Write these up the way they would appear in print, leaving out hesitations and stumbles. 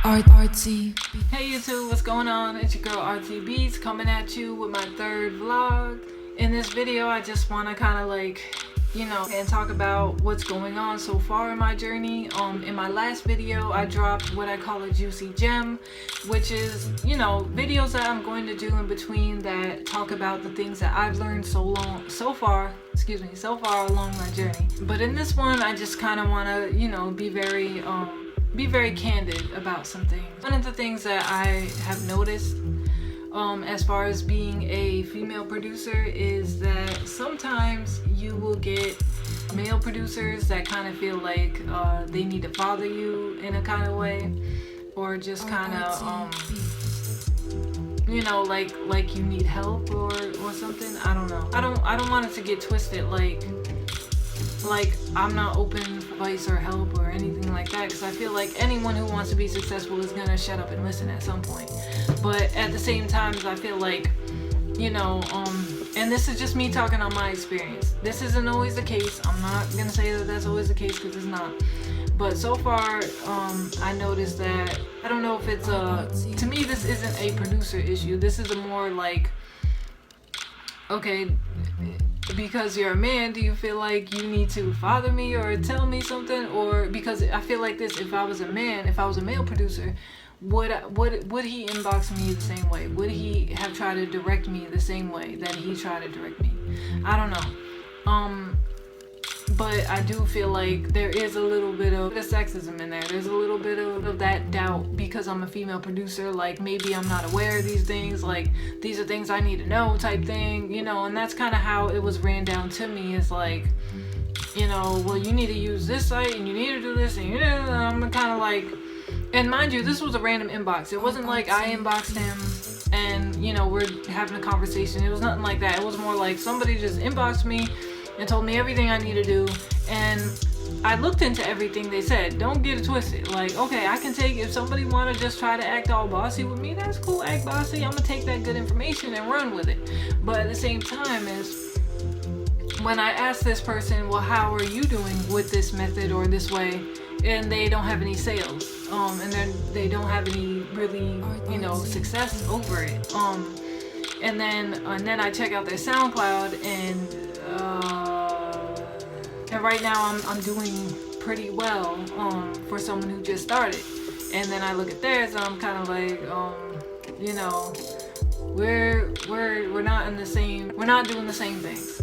Artsy. Hey YouTube, what's going on? It's your girl Artsy Beats coming at you with my third vlog. In this video, I just want to kind of and talk about what's going on so far in my journey. In my last video, I dropped what I call a juicy gem, which is, videos that I'm going to do in between that talk about the things that I've learned so far along my journey. But in this one, I just kind of want to, be very candid about some things. One of the things that I have noticed as far as being a female producer is that sometimes you will get male producers that kind of feel like they need to bother you in a kind of way, or just kind of like you need help or something. I don't know. I don't want it to get twisted like I'm not open for advice or help or anything like that, because I feel like anyone who wants to be successful is gonna shut up and listen at some point. But at the same time, I feel like, and this is just me talking on my experience. This isn't always the case. I'm not gonna say that that's always the case, because it's not. But so far, I noticed that, I don't know if it's to me, this isn't a producer issue. This is a more like, okay, because you're a man, do you feel like you need to father me or tell me something? Or because I feel like this, if I was a male producer, would he inbox me the same way? Would he have tried to direct me the same way that he tried to direct me? I don't know. But I do feel like there is a little bit of sexism in there. There's a little bit of that doubt because I'm a female producer. Like, maybe I'm not aware of these things. Like, these are things I need to know type thing, and that's kind of how it was ran down to me. Is like, well, you need to use this site and you need to do this, and I'm kind of like, and mind you, this was a random inbox. It wasn't like I inboxed him and, we're having a conversation. It was nothing like that. It was more like somebody just inboxed me and told me everything I need to do, and I looked into everything they said. Don't get it twisted. Like, okay, I can take, if somebody want to just try to act all bossy with me, that's cool, act bossy. I'm gonna take that good information and run with it. But at the same time, is when I asked this person, well, how are you doing with this method or this way, and they don't have any sales, and then they don't have any really, success over it. And then I check out their SoundCloud, and right now I'm doing pretty well for someone who just started. And then I look at theirs and I'm kind of like, we're not in the same, we're not doing the same things,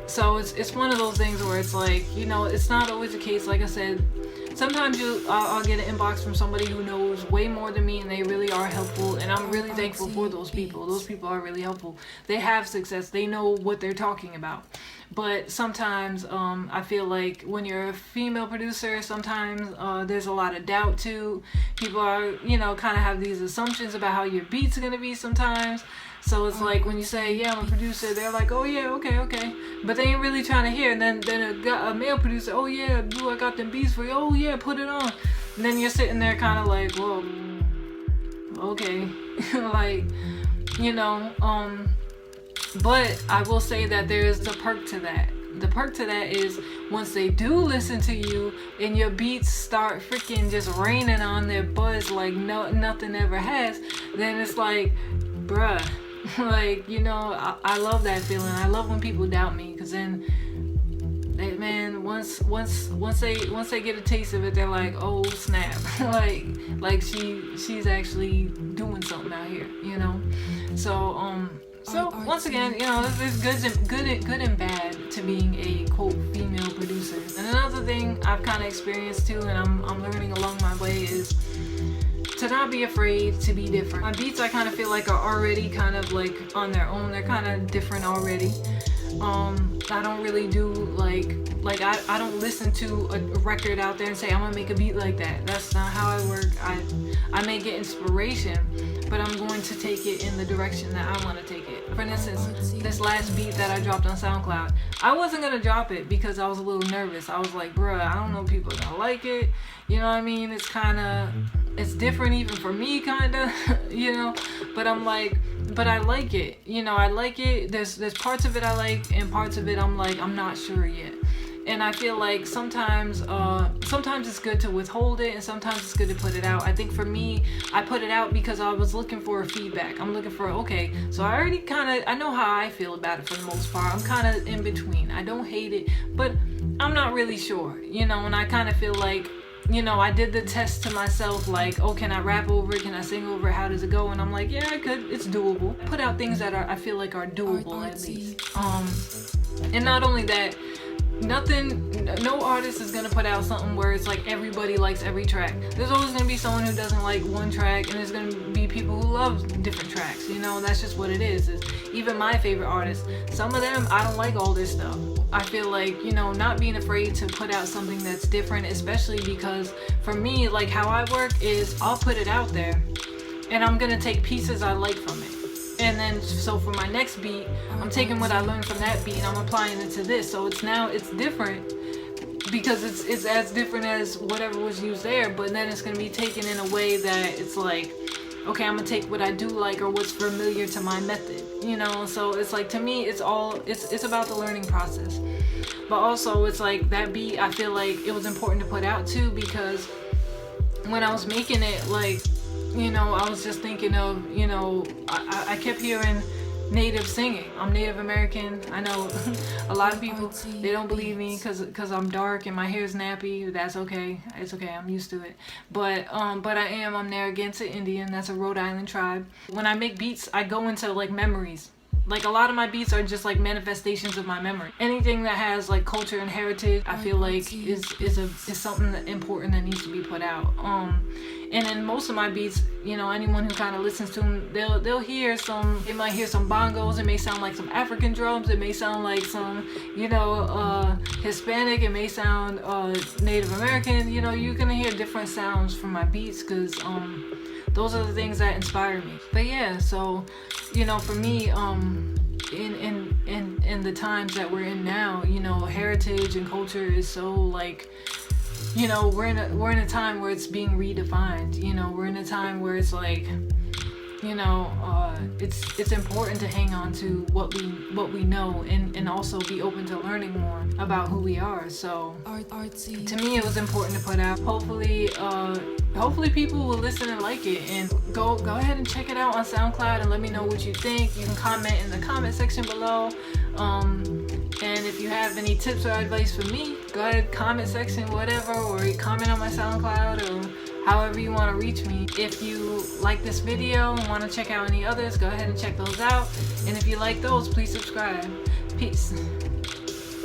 so it's one of those things where it's like, it's not always the case. Like I said, sometimes I'll get an inbox from somebody who knows way more than me, and they really are helpful, and I'm really thankful for those people. Those people are really helpful. They have success. They know what they're talking about. But sometimes I feel like when you're a female producer, sometimes there's a lot of doubt too. People are, kind of have these assumptions about how your beats are going to be sometimes. So it's like when you say, yeah, I'm a producer, they're like, oh yeah, okay. But they ain't really trying to hear. And then a male producer, oh yeah, boo, I got them beats for you. Oh yeah, put it on. And then you're sitting there kind of like, whoa, okay. But I will say that there is a perk to that. The perk to that is once they do listen to you and your beats start freaking just raining on their buzz like nothing ever has, then it's like, bruh, I love that feeling. I love when people doubt me, because then once they get a taste of it, they're like, oh snap, like she's actually doing something out here, So once again, there's good and bad to being a quote female producer. And another thing I've kind of experienced too, and I'm learning along my way, is to not be afraid to be different. My beats, I kind of feel like, are already kind of like on their own. They're kind of different already. I don't really do like I don't listen to a record out there and say I'm gonna make a beat like that. That's not how I work. I may get inspiration, but I'm going to take it in the direction that I want to take it. For instance, this last beat that I dropped on SoundCloud, I wasn't gonna drop it because I was a little nervous. I was like, bruh, I don't know if people are gonna like it. You know what I mean? It's kind of, it's different even for me, kind of, but I'm like, but I like it. I like it. There's parts of it I like, and parts of it I'm like, I'm not sure yet. And I feel like sometimes it's good to withhold it, and sometimes it's good to put it out. I think for me, I put it out because I was looking for a feedback. I'm looking for, okay, so I already I know how I feel about it for the most part. I'm kind of in between. I don't hate it, but I'm not really sure, you know, and I kind of feel like, you know, I did the test to myself, like, oh, can I rap over it? Can I sing over it? How does it go? And I'm like, yeah, I could. It's doable. Put out things that I feel like are doable at least. And not only that, no artist is gonna put out something where it's like everybody likes every track. There's always gonna be someone who doesn't like one track, and there's gonna be people who love different tracks, you know. That's just what it is. Even my favorite artists, some of them I don't like all their stuff. I feel like, you know, not being afraid to put out something that's different, especially because for me, like how I work is I'll put it out there and I'm gonna take pieces I like from it. And then, so for my next beat, I'm taking what I learned from that beat and I'm applying it to this. So it's different because it's as different as whatever was used there, but then it's going to be taken in a way that it's like, okay, I'm going to take what I do like or what's familiar to my method, you know? So it's like, to me, it's about the learning process. But also it's like that beat, I feel like it was important to put out too, because when I was making it, like, you know, I was just thinking of, you know, I kept hearing Native singing. I'm Native American. I know a lot of people, they don't believe me because I'm dark and my hair's nappy. That's okay. It's okay. I'm used to it. But I'm Narragansett Indian. That's a Rhode Island tribe. When I make beats, I go into like memories. Like a lot of my beats are just like manifestations of my memory. Anything that has like culture and heritage, I feel like is something that important that needs to be put out. And in most of my beats, you know, anyone who kind of listens to them, they'll hear they might hear some bongos. It may sound like some African drums. It may sound like some, you know, Hispanic. It may sound Native American. You know, you're gonna hear different sounds from my beats because those are the things that inspire me. But yeah, so, you know, for me, in the times that we're in now, you know, heritage and culture is so like, you know, we're in a time where it's being redefined. You know, we're in a time where it's like, you know, it's important to hang on to what we know and also be open to learning more about who we are. So to me, it was important to put out. Hopefully people will listen and like it, and go ahead and check it out on SoundCloud and let me know what you think. You can comment in the comment section below. And if you have any tips or advice for me, go ahead, comment section, whatever, or comment on my SoundCloud or however you want to reach me. If you like this video and want to check out any others, go ahead and check those out. And if you like those, please subscribe. Peace.